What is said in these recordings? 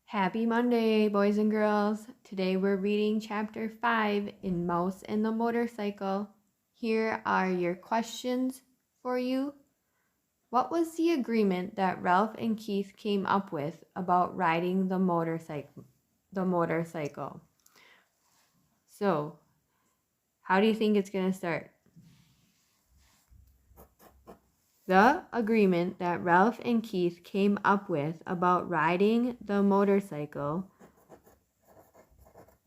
Happy Monday, boys and girls. Today we're reading chapter 5 in Mouse and the Motorcycle. Here are your questions for you. What was the agreement that Ralph and Keith came up with about riding the motorcycle? So, how do you think it's going to start? The agreement that Ralph and Keith came up with about riding the motorcycle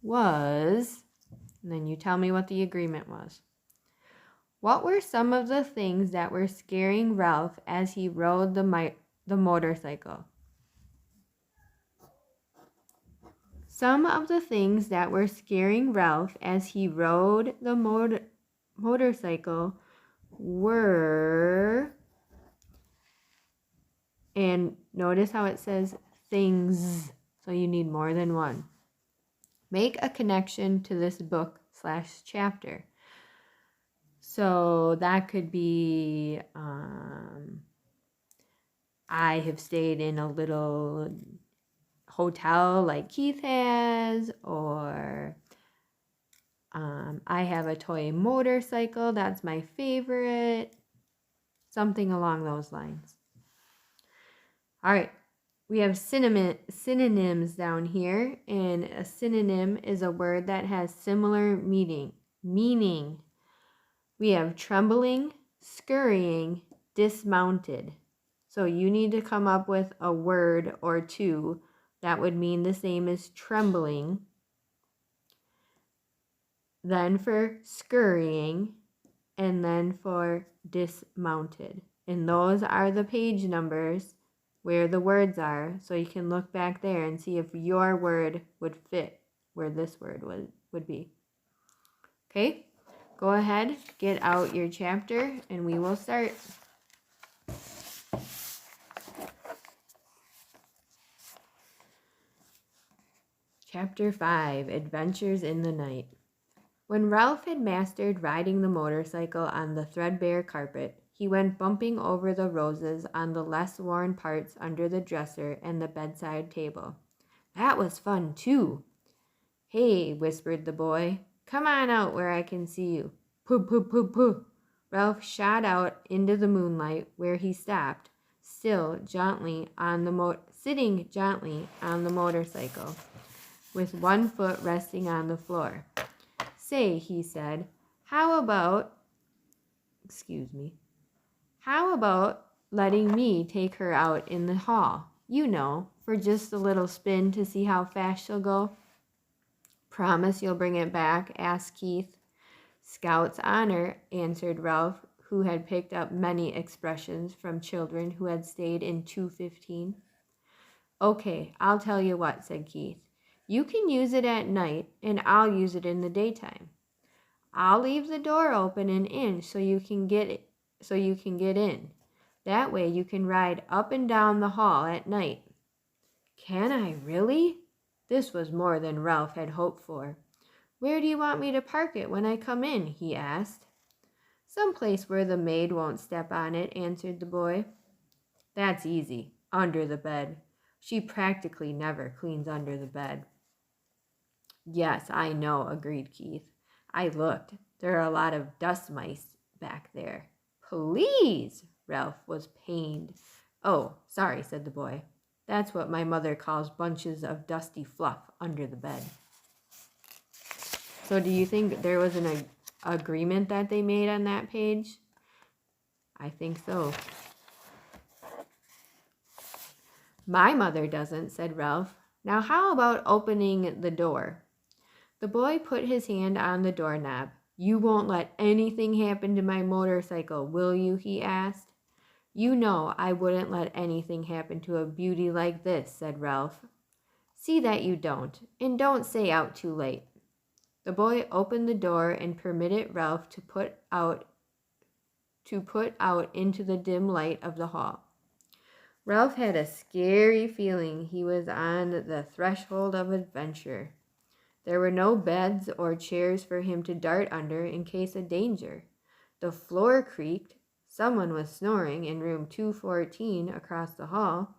was, and then you tell me what the agreement was. What were some of the things that were scaring Ralph as he rode the motorcycle? Some of the things that were scaring Ralph as he rode the motorcycle were, and notice how it says things, so you need more than one. Make a connection to this book/chapter. So that could be, I have stayed in a little hotel like Keith has, or I have a toy motorcycle, that's my favorite. Something along those lines. All right, we have synonyms down here, and a synonym is a word that has similar meaning. We have trembling, scurrying, dismounted. So you need to come up with a word or two that would mean the same as trembling. Then for scurrying, and then for dismounted. And those are the page numbers where the words are, so you can look back there and see if your word would fit where this word would be. Okay? Go ahead, get out your chapter, and we will start. Chapter 5, Adventures in the Night. When Ralph had mastered riding the motorcycle on the threadbare carpet, he went bumping over the roses on the less worn parts under the dresser and the bedside table. That was fun, too. Hey, whispered the boy. Come on out where I can see you. Pooh, pooh, pooh, pooh. Ralph shot out into the moonlight, where he stopped, sitting gently on the motorcycle, with one foot resting on the floor. Say, he said, how about letting me take her out in the hall, for just a little spin to see how fast she'll go? Promise you'll bring it back? Asked Keith. Scout's honor, answered Ralph, who had picked up many expressions from children who had stayed in 215. Okay, I'll tell you what, said Keith. You can use it at night, and I'll use it in the daytime. I'll leave the door open an inch so you can get in. That way you can ride up and down the hall at night. Can I really? This was more than Ralph had hoped for. Where do you want me to park it when I come in? He asked. Some place where the maid won't step on it, answered the boy. That's easy. Under the bed. She practically never cleans under the bed. Yes, I know, agreed Keith. I looked. There are a lot of dust mice back there. Please! Ralph was pained. Oh, sorry, said the boy. That's what my mother calls bunches of dusty fluff under the bed. So do you think there was an agreement that they made on that page? I think so. My mother doesn't, said Ralph. Now how about opening the door? The boy put his hand on the doorknob. You won't let anything happen to my motorcycle, will you? He asked. You know I wouldn't let anything happen to a beauty like this, said Ralph. See that you don't, and don't stay out too late. The boy opened the door and permitted Ralph to put out into the dim light of the hall. Ralph had a scary feeling he was on the threshold of adventure. There were no beds or chairs for him to dart under in case of danger. The floor creaked. Someone was snoring in room 214 across the hall.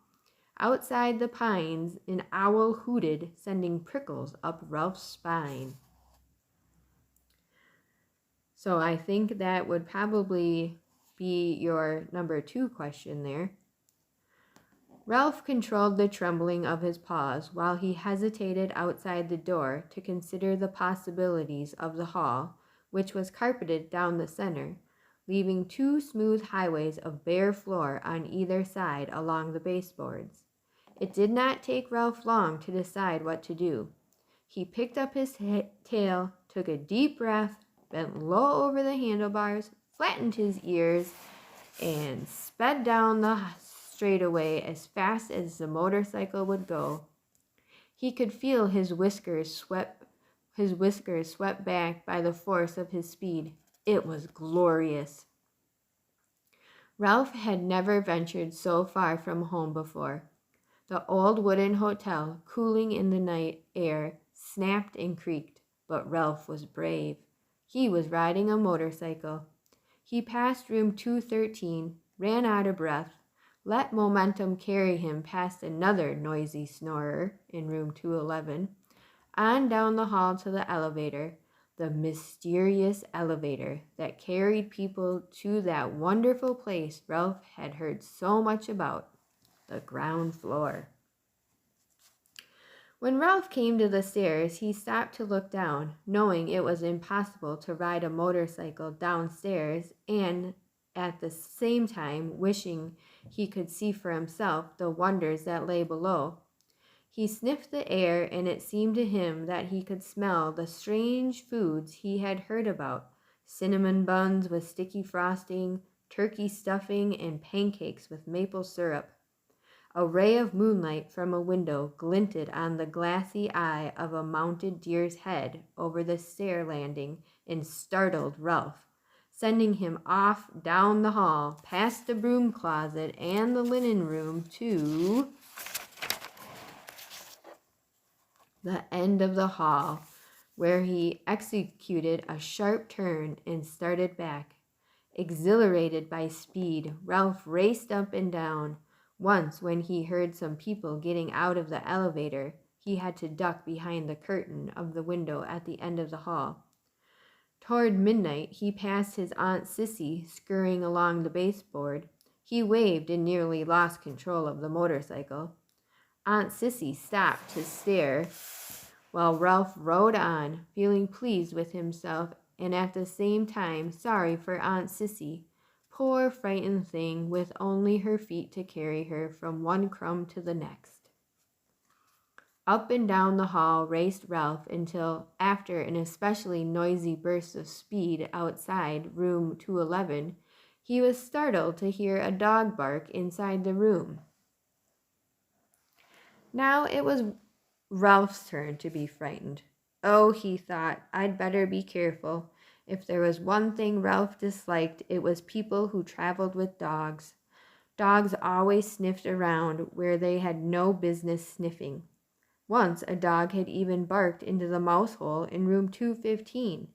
Outside the pines, an owl hooted, sending prickles up Ralph's spine. So I think that would probably be your number 2 question there. Ralph controlled the trembling of his paws while he hesitated outside the door to consider the possibilities of the hall, which was carpeted down the center, leaving 2 smooth highways of bare floor on either side along the baseboards. It did not take Ralph long to decide what to do. He picked up his tail, took a deep breath, bent low over the handlebars, flattened his ears, and sped down the straightaway as fast as the motorcycle would go. He could feel his whiskers swept back by the force of his speed. It was glorious. Ralph had never ventured so far from home before. The old wooden hotel, cooling in the night air, snapped and creaked, but Ralph was brave. He was riding a motorcycle. He passed room 213, ran out of breath, let momentum carry him past another noisy snorer in room 211, on down the hall to the elevator, the mysterious elevator that carried people to that wonderful place Ralph had heard so much about, the ground floor. When Ralph came to the stairs, he stopped to look down, knowing it was impossible to ride a motorcycle downstairs, and at the same time wishing he could see for himself the wonders that lay below. He sniffed the air, and it seemed to him that he could smell the strange foods he had heard about: cinnamon buns with sticky frosting, turkey stuffing, and pancakes with maple syrup. A ray of moonlight from a window glinted on the glassy eye of a mounted deer's head over the stair landing and startled Ralph, sending him off down the hall, past the broom closet and the linen room to the end of the hall, where he executed a sharp turn and started back. Exhilarated by speed, Ralph raced up and down. Once, when he heard some people getting out of the elevator, he had to duck behind the curtain of the window at the end of the hall. Toward midnight, he passed his Aunt Sissy scurrying along the baseboard. He waved and nearly lost control of the motorcycle. Aunt Sissy stopped to stare while Ralph rode on, feeling pleased with himself and at the same time sorry for Aunt Sissy. Poor frightened thing, with only her feet to carry her from one crumb to the next. Up and down the hall raced Ralph until, after an especially noisy burst of speed outside room 211, he was startled to hear a dog bark inside the room. Now it was Ralph's turn to be frightened. Oh, he thought, I'd better be careful. If there was one thing Ralph disliked, it was people who traveled with dogs. Dogs always sniffed around where they had no business sniffing. Once a dog had even barked into the mouse hole in room 215.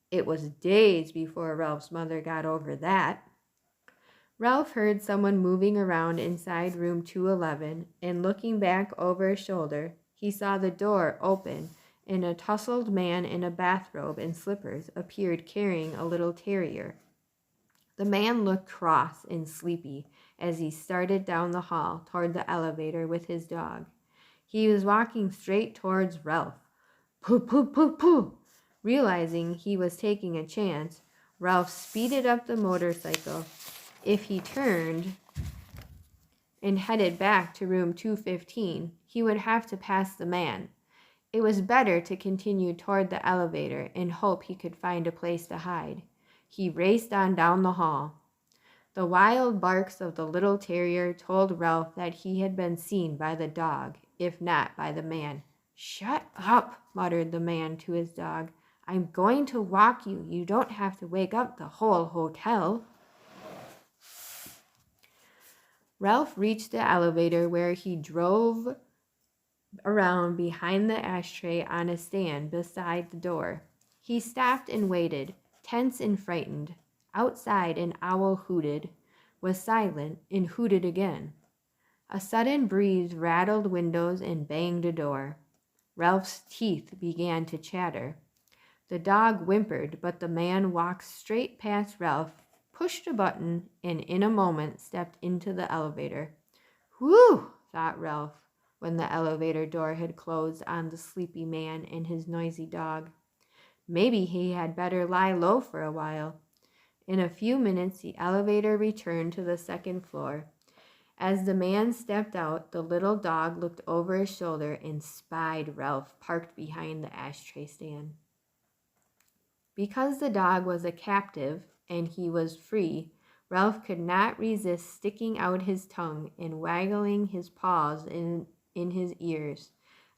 It was days before Ralph's mother got over that. Ralph heard someone moving around inside room 211, and looking back over his shoulder, he saw the door open, and a tousled man in a bathrobe and slippers appeared carrying a little terrier. The man looked cross and sleepy as he started down the hall toward the elevator with his dog. He was walking straight towards Ralph. Pooh, pooh, pooh, pooh! Realizing he was taking a chance, Ralph speeded up the motorcycle. If he turned and headed back to room 215, he would have to pass the man. It was better to continue toward the elevator and hope he could find a place to hide. He raced on down the hall. The wild barks of the little terrier told Ralph that he had been seen by the dog, if not by the man. Shut up, muttered the man to his dog. I'm going to walk you. You don't have to wake up the whole hotel. Ralph reached the elevator, where he drove around behind the ashtray on a stand beside the door. He stopped and waited, tense and frightened. Outside, an owl hooted, was silent, and hooted again. A sudden breeze rattled windows and banged a door. Ralph's teeth began to chatter. The dog whimpered, but the man walked straight past Ralph, pushed a button, and in a moment stepped into the elevator. Whew, thought Ralph, when the elevator door had closed on the sleepy man and his noisy dog. Maybe he had better lie low for a while. In a few minutes, the elevator returned to the second floor. As the man stepped out, the little dog looked over his shoulder and spied Ralph parked behind the ashtray stand. Because the dog was a captive and he was free, Ralph could not resist sticking out his tongue and waggling his paws in his ears,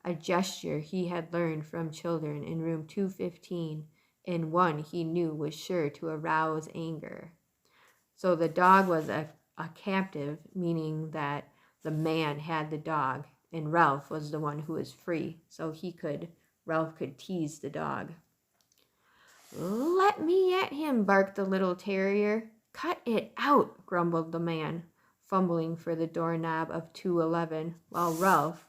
a gesture he had learned from children in room 215, and one he knew was sure to arouse anger. So the dog was a captive, meaning that the man had the dog, and Ralph was the one who was free, so Ralph could tease the dog. Let me at him, barked the little terrier. Cut it out, grumbled the man, fumbling for the doorknob of 211, while Ralph,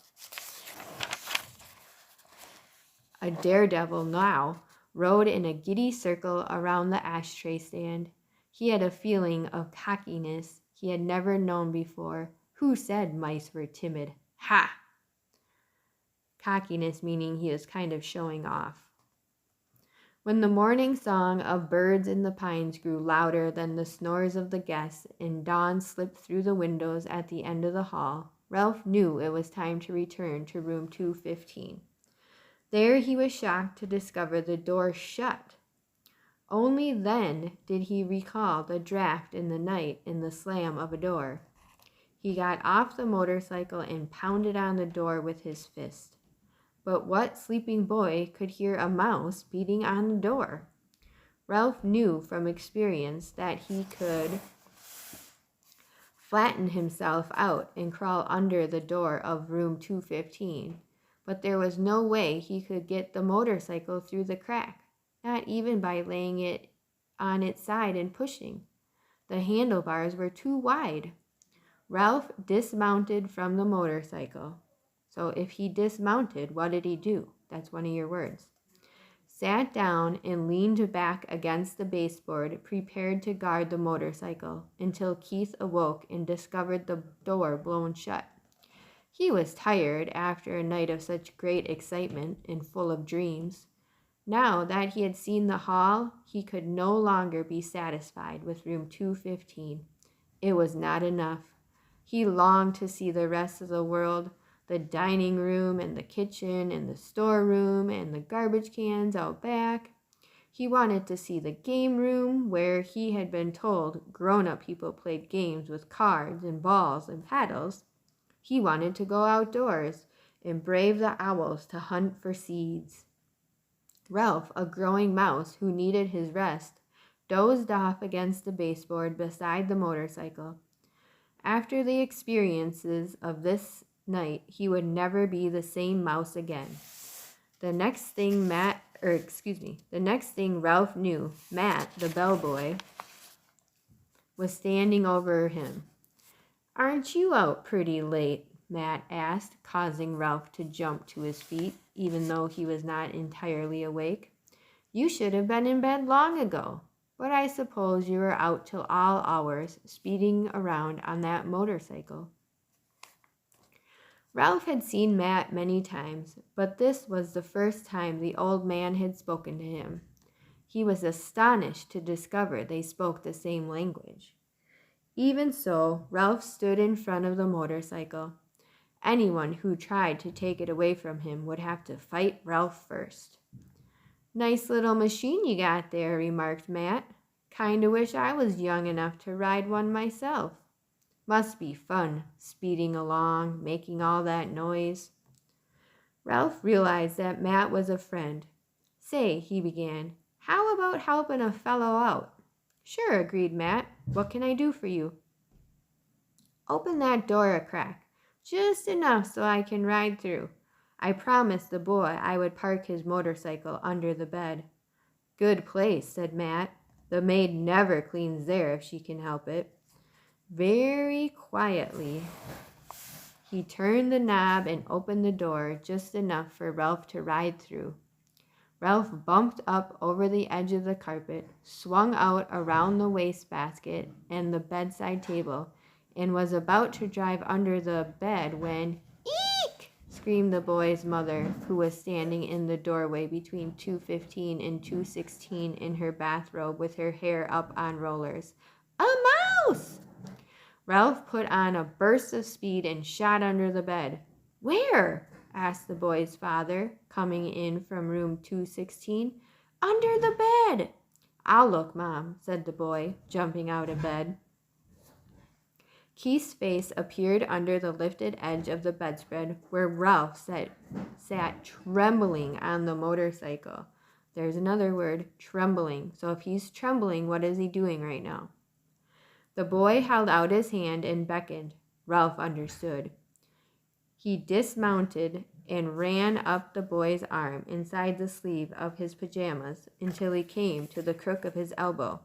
a daredevil now, rode in a giddy circle around the ashtray stand. He had a feeling of cockiness he had never known before. Who said mice were timid? Ha! Cockiness meaning he was kind of showing off. When the morning song of birds in the pines grew louder than the snores of the guests and dawn slipped through the windows at the end of the hall, Ralph knew it was time to return to room 215. There he was shocked to discover the door shut. Only then did he recall the draft in the night and the slam of a door. He got off the motorcycle and pounded on the door with his fist. But what sleeping boy could hear a mouse beating on the door? Ralph knew from experience that he could flatten himself out and crawl under the door of room 215, but there was no way he could get the motorcycle through the crack, not even by laying it on its side and pushing. The handlebars were too wide. Ralph dismounted from the motorcycle. So if he dismounted, what did he do? That's one of your words. Sat down and leaned back against the baseboard, prepared to guard the motorcycle, until Keith awoke and discovered the door blown shut. He was tired after a night of such great excitement and full of dreams. Now that he had seen the hall, he could no longer be satisfied with room 215. It was not enough. He longed to see the rest of the world, the dining room and the kitchen and the storeroom and the garbage cans out back. He wanted to see the game room where he had been told grown-up people played games with cards and balls and paddles. He wanted to go outdoors and brave the owls to hunt for seeds. Ralph, a growing mouse who needed his rest, dozed off against the baseboard beside the motorcycle. After the experiences of this night, he would never be the same mouse again. The next thing Ralph knew, Matt, the bellboy, was standing over him. Aren't you out pretty late? Matt asked, causing Ralph to jump to his feet, even though he was not entirely awake. You should have been in bed long ago, but I suppose you were out till all hours, speeding around on that motorcycle. Ralph had seen Matt many times, but this was the first time the old man had spoken to him. He was astonished to discover they spoke the same language. Even so, Ralph stood in front of the motorcycle. Anyone who tried to take it away from him would have to fight Ralph first. Nice little machine you got there, remarked Matt. Kinda wish I was young enough to ride one myself. Must be fun, speeding along, making all that noise. Ralph realized that Matt was a friend. Say, he began, how about helping a fellow out? Sure, agreed Matt. What can I do for you? Open that door a crack, just enough so I can ride through. I promised the boy I would park his motorcycle under the bed. Good place, said Matt. The maid never cleans there if she can help it. Very quietly, He turned the knob and opened the door just enough for Ralph to ride through. Ralph bumped up over the edge of the carpet, swung out around the wastebasket and the bedside table, and was about to drive under the bed when, "Eek!" screamed the boy's mother, who was standing in the doorway between 2:15 and 2:16 in her bathrobe with her hair up on rollers. "A mouse!" Ralph put on a burst of speed and shot under the bed. "Where?" asked the boy's father, coming in from room 216. "Under the bed." "I'll look, Mom," said the boy, jumping out of bed. Keith's face appeared under the lifted edge of the bedspread where Ralph sat trembling on the motorcycle. There's another word, trembling. So if he's trembling, what is he doing right now? The boy held out his hand and beckoned. Ralph understood. He dismounted and ran up the boy's arm inside the sleeve of his pajamas until he came to the crook of his elbow.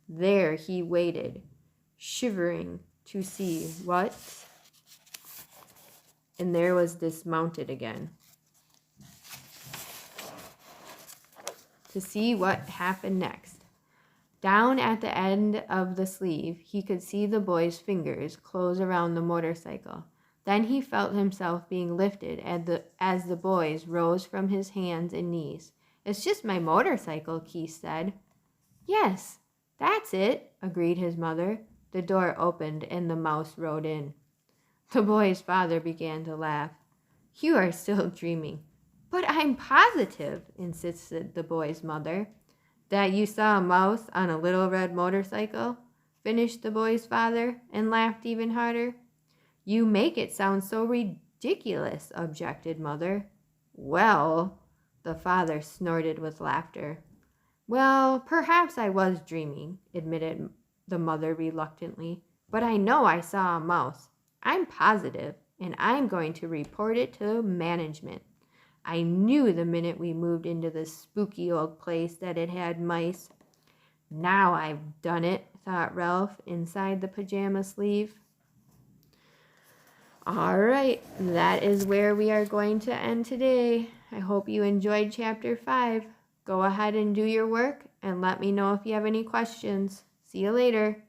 There he waited, shivering to see what, and there was dismounted again. To see what happened next. Down at the end of the sleeve, he could see the boy's fingers close around the motorcycle. Then he felt himself being lifted as the boys rose from his hands and knees. "It's just my motorcycle," Keith said. "Yes, that's it," agreed his mother. The door opened and the mouse rode in. The boy's father began to laugh. "You are still dreaming." "But I'm positive," insisted the boy's mother. "That you saw a mouse on a little red motorcycle?" finished the boy's father, and laughed even harder. "You make it sound so ridiculous," objected Mother. "Well," the father snorted with laughter. "Well, perhaps I was dreaming," admitted the mother reluctantly. "But I know I saw a mouse. I'm positive, and I'm going to report it to management. I knew the minute we moved into this spooky old place that it had mice." "Now I've done it," thought Ralph inside the pajama sleeve. All right, that is where we are going to end today. I hope you enjoyed Chapter 5. Go ahead and do your work and let me know if you have any questions. See you later.